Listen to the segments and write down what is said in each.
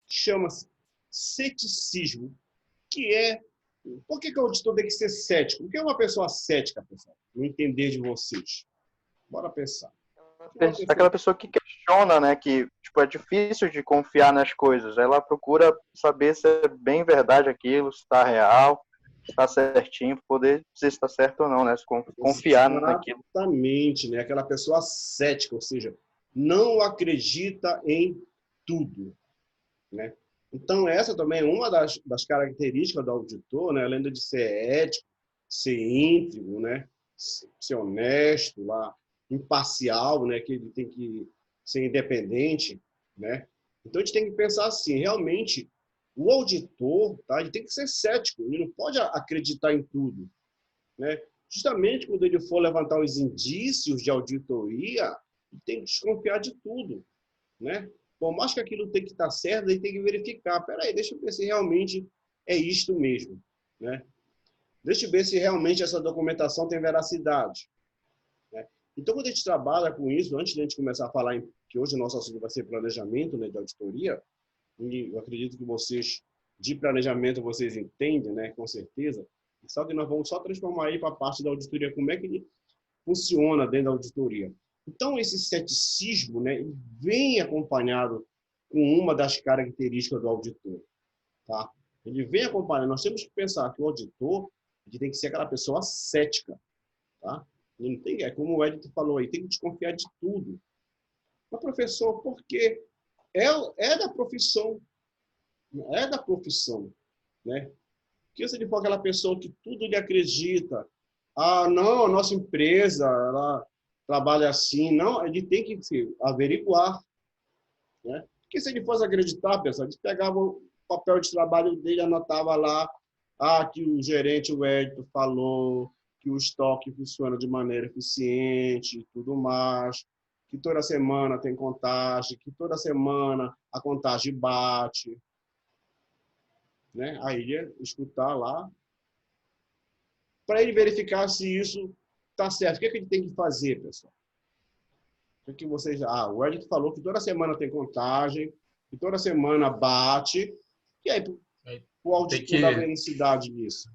chama-se ceticismo, que é... Por que o auditor tem que ser cético? Por que uma pessoa cética, pessoal? No entender de vocês. Bora pensar. Aquela pessoa que questiona, né? Que tipo, é difícil de confiar nas coisas. Ela procura saber se é bem verdade aquilo, se está real, se está certinho, poder se está certo ou não, né? Se confiar naquilo. Exatamente, né? Aquela pessoa cética, ou seja, não acredita em tudo, né? Então, essa também é uma das características do auditor, né? Além de ser ético, ser íntegro, né? Ser honesto, lá, imparcial, né? Que ele tem que ser independente, né? Então, a gente tem que pensar assim, realmente, o auditor, tá? Ele tem que ser cético, ele não pode acreditar em tudo, né? Justamente quando ele for levantar os indícios de auditoria, ele tem que desconfiar de tudo, né? Por mais que aquilo tem que estar certo, ele tem que verificar. Peraí, deixa eu ver se realmente é isto mesmo, né? Deixa eu ver se realmente essa documentação tem veracidade, né? Então, quando a gente trabalha com isso, antes de a gente começar a falar que hoje o nosso assunto vai ser planejamento, né, de auditoria, e eu acredito que vocês, de planejamento, vocês entendem, né, com certeza, só que nós vamos só transformar aí para a parte da auditoria, como é que ele funciona dentro da auditoria. Então, esse ceticismo, né, vem acompanhado com uma das características do auditor, tá? Ele vem acompanhado. Nós temos que pensar que o auditor ele tem que ser aquela pessoa cética, tá? Ele não tem, é como o Edito falou aí, tem que desconfiar de tudo. Mas, professor, por quê? É da profissão, né? Porque se ele for aquela pessoa que tudo lhe acredita, ah, não, a nossa empresa, ela trabalha assim, não, ele tem que averiguar, né? Porque se ele fosse acreditar, pessoal, ele pegava o papel de trabalho dele, anotava lá, que o gerente, o Edito, falou que o estoque funciona de maneira eficiente e tudo mais, que toda semana tem contagem, que toda semana a contagem bate, né? Aí ia escutar lá, para ele verificar se isso está certo. O que ele tem que fazer, pessoal? O que vocês... o Edito falou que toda semana tem contagem, que toda semana bate. E aí, o auditor da veracidade disso?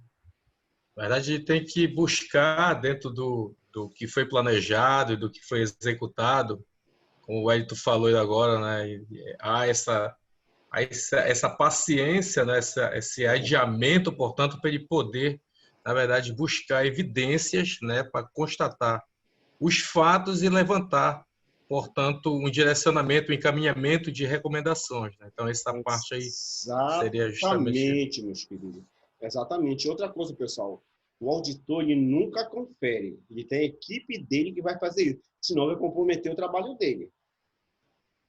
Na verdade, tem que buscar dentro do que foi planejado e do que foi executado, como o Edito falou agora, né? Há essa paciência, né? Esse adiamento, portanto, para ele poder, na verdade, buscar evidências, né? Para constatar os fatos e levantar, portanto, um direcionamento, um encaminhamento de recomendações, né? Então, essa parte aí seria justamente... Exatamente, meus queridos. Exatamente. Outra coisa, pessoal, o auditor ele nunca confere. Ele tem a equipe dele que vai fazer isso. Senão vai comprometer o trabalho dele,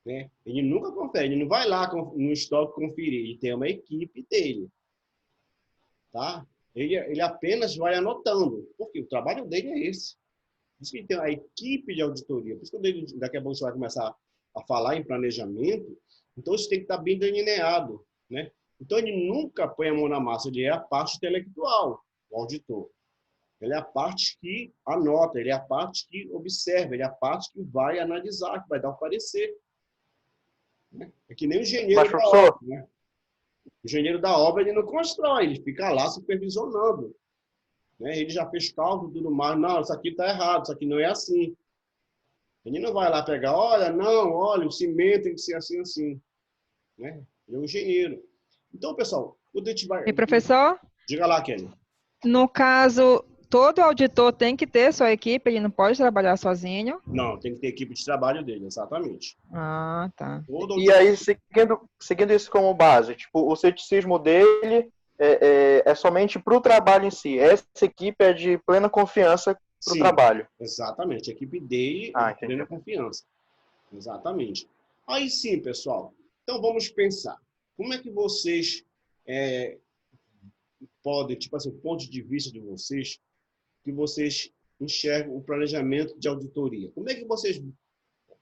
né? Ele nunca confere. Ele não vai lá no estoque conferir. Ele tem uma equipe dele, tá? Ele apenas vai anotando. Porque o trabalho dele é esse. Por isso que ele tem a equipe de auditoria. Por isso que daqui a pouco você vai começar a falar em planejamento. Então, isso tem que estar bem delineado, né? Então, ele nunca põe a mão na massa. Ele é a parte intelectual, o auditor. Ele é a parte que anota, ele é a parte que observa, ele é a parte que vai analisar, que vai dar o parecer, né? É que nem o engenheiro da obra, né? O engenheiro da obra ele não constrói, ele fica lá supervisionando, né? Ele já fez cálculo e tudo mais. Não, isso aqui está errado, isso aqui não é assim. Ele não vai lá pegar, olha, o cimento tem que ser assim, assim, né? Ele é um engenheiro. Então, pessoal, quando a gente vai... E professor? Diga lá, Kelly. No caso, todo auditor tem que ter sua equipe, ele não pode trabalhar sozinho? Não, tem que ter equipe de trabalho dele, exatamente. Ah, tá. E aí, seguindo isso como base, tipo, o ceticismo dele é somente para o trabalho em si. Essa equipe é de plena confiança para o trabalho. Exatamente, a equipe dele é de plena confiança. Exatamente. Aí sim, pessoal. Então vamos pensar. Como é que vocês podem, tipo assim, o ponto de vista de vocês, que vocês enxergam o planejamento de auditoria? Como é que vocês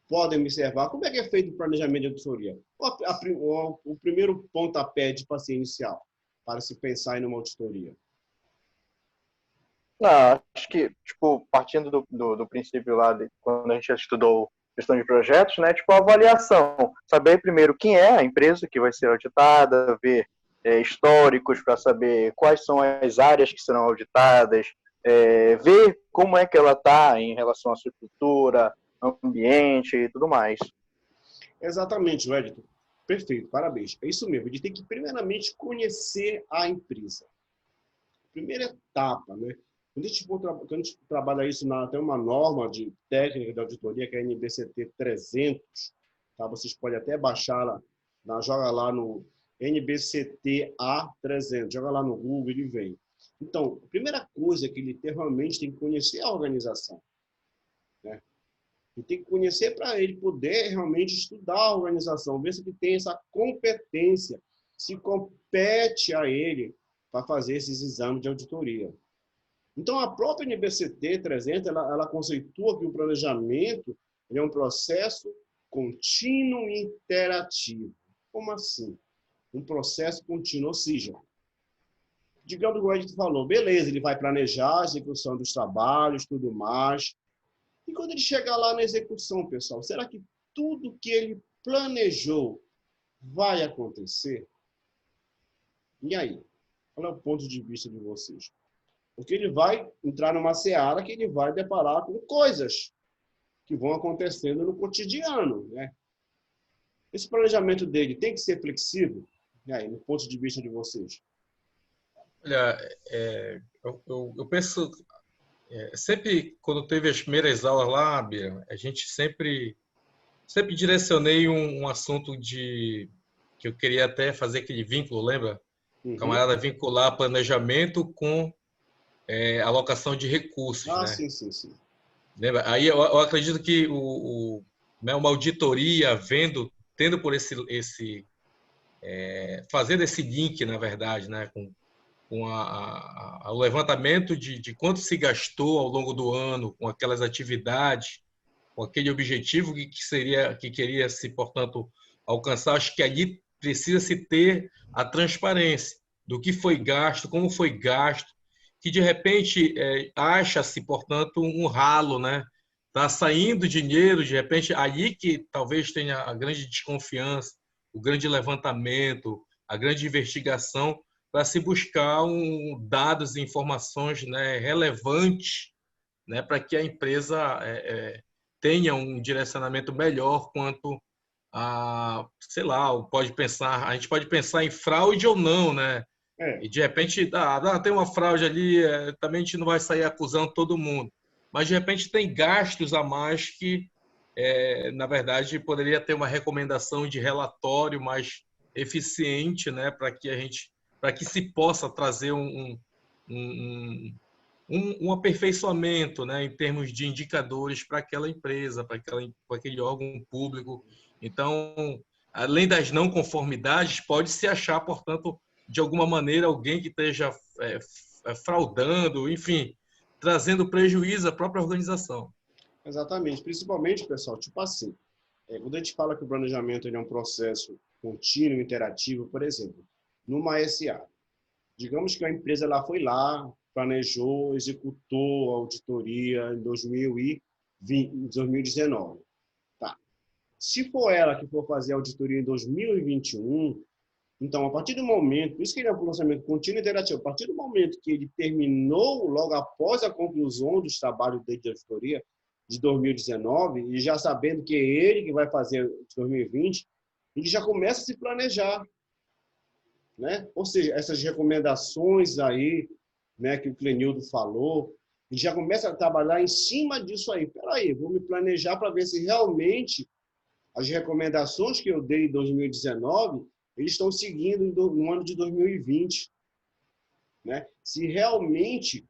podem observar? Como é que é feito o planejamento de auditoria? O primeiro pontapé de paciente inicial para se pensar em uma auditoria. Não, acho que, tipo, partindo do princípio lá, quando a gente estudou gestão de projetos, né? Tipo, a avaliação. Saber primeiro quem é a empresa que vai ser auditada, ver históricos para saber quais são as áreas que serão auditadas, ver como é que ela está em relação à sua estrutura, ambiente e tudo mais. Exatamente, Wellington. Perfeito, parabéns. É isso mesmo. A gente tem que, primeiramente, conhecer a empresa. Primeira etapa, né? Quando a gente trabalha isso, tem uma norma de técnica de auditoria, que é a NBCT 300, tá? Vocês podem até baixar lá, joga lá no NBCTA 300, joga lá no Google, ele vem. Então, a primeira coisa que ele realmente tem que conhecer é a organização, né? Ele tem que conhecer para ele poder realmente estudar a organização, ver se ele tem essa competência, se compete a ele para fazer esses exames de auditoria. Então, a própria NBCT 300, ela conceitua que o planejamento é um processo contínuo e interativo. Como assim? Um processo contínuo, ou seja, digamos que o Edito falou, beleza, ele vai planejar a execução dos trabalhos, tudo mais. E quando ele chegar lá na execução, pessoal, será que tudo que ele planejou vai acontecer? E aí? Qual é o ponto de vista de vocês? Porque ele vai entrar numa seara que ele vai deparar com coisas que vão acontecendo no cotidiano, né? Esse planejamento dele tem que ser flexível? E aí, no ponto de vista de vocês? Olha, eu penso, sempre quando teve as primeiras aulas lá, Bia, a gente sempre direcionei um assunto que eu queria até fazer aquele vínculo, lembra? O camarada vincular planejamento com alocação de recursos, né? Sim, sim, sim. Lembra? Aí eu acredito que né, uma auditoria tendo por fazendo esse link, na verdade, né, com o levantamento de quanto se gastou ao longo do ano com aquelas atividades, com aquele objetivo que queria se, portanto, alcançar. Acho que ali precisa se ter a transparência do que foi gasto, como foi gasto, que de repente acha-se, portanto, um ralo, né? Está saindo dinheiro, de repente, aí que talvez tenha a grande desconfiança, o grande levantamento, a grande investigação, para se buscar dados e informações, né, relevantes, né, para que a empresa tenha um direcionamento melhor quanto a, sei lá, a gente pode pensar em fraude ou não, né? E de repente tem uma fraude ali, também a gente não vai sair acusando todo mundo. Mas de repente tem gastos a mais que, na verdade, poderia ter uma recomendação de relatório mais eficiente, né, para que se possa trazer um aperfeiçoamento, né, em termos de indicadores para aquela empresa, para aquele órgão público. Então, além das não conformidades, pode se achar, portanto, de alguma maneira, alguém que esteja fraudando, enfim, trazendo prejuízo à própria organização. Exatamente. Principalmente, pessoal, tipo assim, quando a gente fala que o planejamento ele é um processo contínuo, interativo, por exemplo, numa SA, digamos que a empresa ela foi lá, planejou, executou a auditoria em 2019. Tá. Se for ela que for fazer a auditoria em 2021, então, a partir do momento, por isso que ele é um planejamento contínuo e interativo, a partir do momento que ele terminou, logo após a conclusão dos trabalhos de auditoria de 2019, e já sabendo que é ele que vai fazer de 2020, ele já começa a se planejar, né? Ou seja, essas recomendações aí, né, que o Clenildo falou, ele já começa a trabalhar em cima disso aí. Peraí, vou me planejar para ver se realmente as recomendações que eu dei em 2019 eles estão seguindo no ano de 2020, né? Se realmente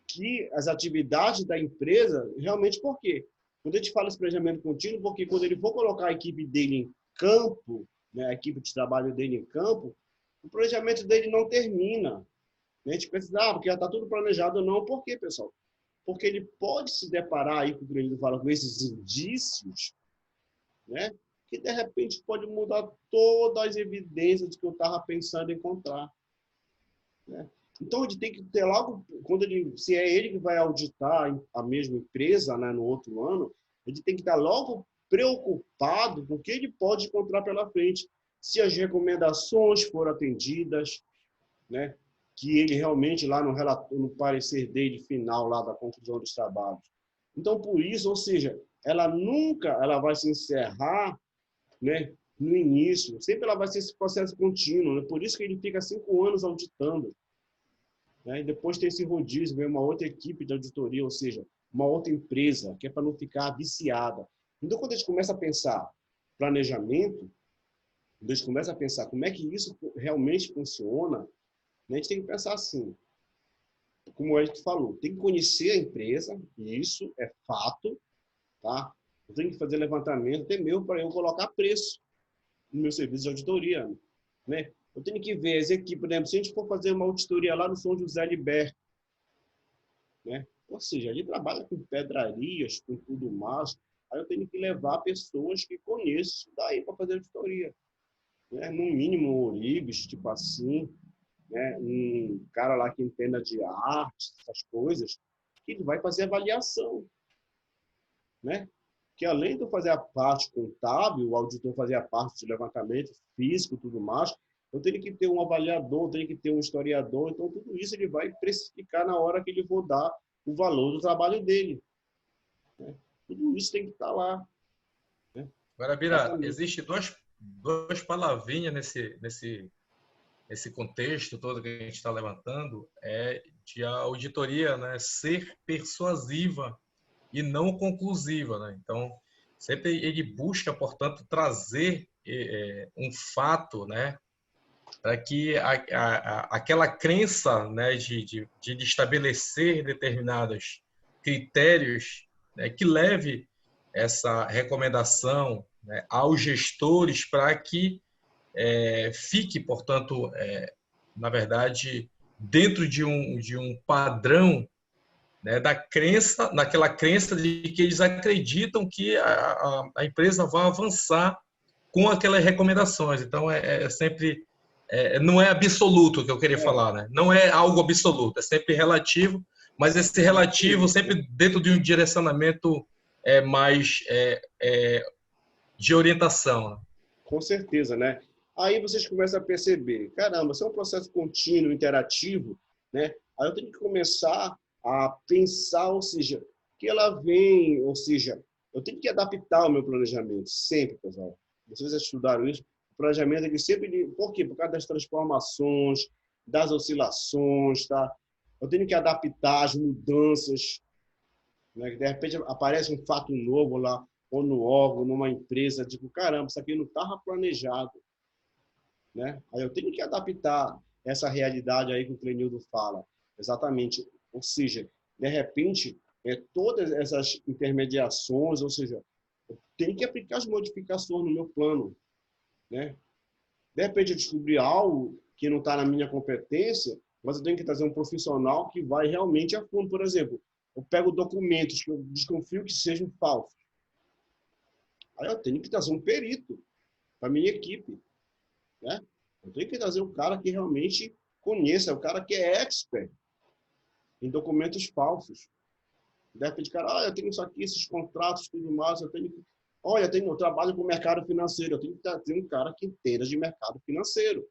que as atividades da empresa, realmente por quê? Quando a gente fala esse planejamento contínuo, porque quando ele for colocar a equipe dele em campo, né, a equipe de trabalho dele em campo, o planejamento dele não termina. A gente pensa, porque já está tudo planejado. Não, por quê, pessoal? Porque ele pode se deparar aí, como o Grêmio fala, com esses indícios, né? Que de repente pode mudar todas as evidências que eu estava pensando em encontrar, né? Então ele tem que ter logo, se é ele que vai auditar a mesma empresa, né, no outro ano, ele tem que estar logo preocupado com o que ele pode encontrar pela frente. Se as recomendações foram atendidas, né? Que ele realmente lá no relatório, no parecer dele final lá da conclusão dos trabalhos. Então, por isso, ou seja, ela vai se encerrar, né, no início, sempre ela vai ser esse processo contínuo, né? Por isso que ele fica 5 anos auditando, né? E depois tem esse rodízio, vem uma outra equipe de auditoria, ou seja, uma outra empresa, que é para não ficar viciada. Então, quando a gente começa a pensar planejamento, quando a gente começa a pensar como é que isso realmente funciona, a gente tem que pensar assim, como a gente falou, tem que conhecer a empresa, e isso é fato, tá? Eu tenho que fazer levantamento, até mesmo para eu colocar preço no meu serviço de auditoria, né? Eu tenho que ver as equipes, por exemplo, se a gente for fazer uma auditoria lá no São José Liberto, né? Ou seja, ele trabalha com pedrarias, com tudo mais, aí eu tenho que levar pessoas que conheço daí para fazer auditoria, né? No mínimo, origos, tipo assim, né? Um cara lá que entenda de arte, essas coisas, que ele vai fazer avaliação, né? Que além de eu fazer a parte contábil, o auditor fazer a parte de levantamento físico e tudo mais, eu tenho que ter um avaliador, eu tenho que ter um historiador, então tudo isso ele vai precificar na hora que ele for dar o valor do trabalho dele, né? Tudo isso tem que estar lá, né? Agora, Bira, existem duas palavrinhas nesse contexto todo que a gente está levantando, de a auditoria, né, ser persuasiva e não conclusiva, né? Então, sempre ele busca, portanto, trazer um fato, né, para que aquela crença, né, de estabelecer determinados critérios, né, que leve essa recomendação, né, aos gestores para que fique, portanto, na verdade, dentro de um padrão, né, naquela crença de que eles acreditam que a empresa vai avançar com aquelas recomendações. Então, sempre não é absoluto o que eu queria falar, né? Não é algo absoluto, é sempre relativo, mas esse relativo sempre dentro de um direcionamento mais de orientação, né? Com certeza, né? Aí vocês começam a perceber, caramba, se é um processo contínuo, interativo, né? Aí eu tenho que começar a pensar, ou seja, que ela vem, ou seja, eu tenho que adaptar o meu planejamento, sempre, pessoal. Vocês já estudaram isso? O planejamento é que sempre, por quê? Por causa das transformações, das oscilações, tá? Eu tenho que adaptar as mudanças, né? De repente aparece um fato novo lá, ou no órgão, numa empresa, tipo, caramba, isso aqui não estava planejado, né? Aí eu tenho que adaptar essa realidade aí que o Clenildo fala, exatamente. Ou seja, de repente, todas essas intermediações, ou seja, eu tenho que aplicar as modificações no meu plano, né? De repente eu descobri algo que não está na minha competência, mas eu tenho que trazer um profissional que vai realmente a fundo. Por exemplo, eu pego documentos que eu desconfio que sejam falsos. Aí eu tenho que trazer um perito para a minha equipe, né? Eu tenho que trazer um cara que realmente conheça, o cara que é expert em documentos falsos. De repente, cara, eu tenho isso aqui, esses contratos, tudo mais, eu trabalho com o mercado financeiro, eu tenho que ter um cara que entenda de mercado financeiro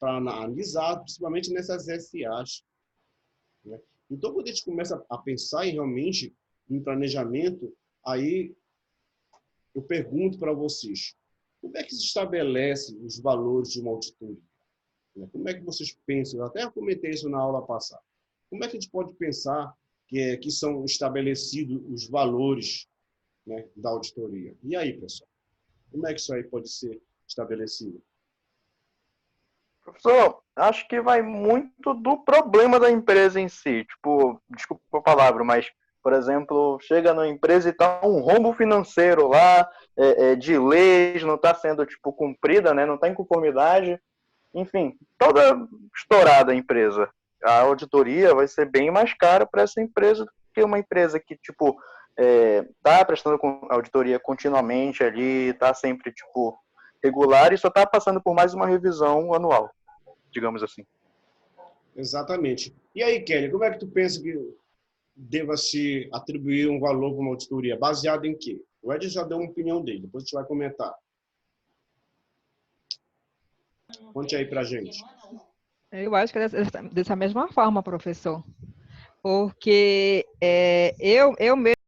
para analisar, principalmente nessas SAs, né? Então, quando a gente começa a pensar realmente em planejamento, aí eu pergunto para vocês, como é que se estabelece os valores de uma auditoria? Como é que vocês pensam? Eu até comentei isso na aula passada. Como é que a gente pode pensar que são estabelecidos os valores, né, da auditoria? E aí, pessoal? Como é que isso aí pode ser estabelecido? Professor, acho que vai muito do problema da empresa em si. Tipo, desculpa a palavra, mas, por exemplo, chega numa empresa e está um rombo financeiro lá, de leis, não está sendo tipo, cumprida, né? Não está em conformidade. Enfim, toda estourada a empresa. A auditoria vai ser bem mais cara para essa empresa do que uma empresa que, tipo, tá prestando auditoria continuamente ali, tá sempre, tipo, regular e só tá passando por mais uma revisão anual, digamos assim. Exatamente. E aí, Kelly, como é que tu pensa que deva se atribuir um valor para uma auditoria? Baseado em quê? O Ed já deu uma opinião dele, depois a gente vai comentar. Conte aí para a gente. Eu acho que é dessa mesma forma, professor. Porque eu mesmo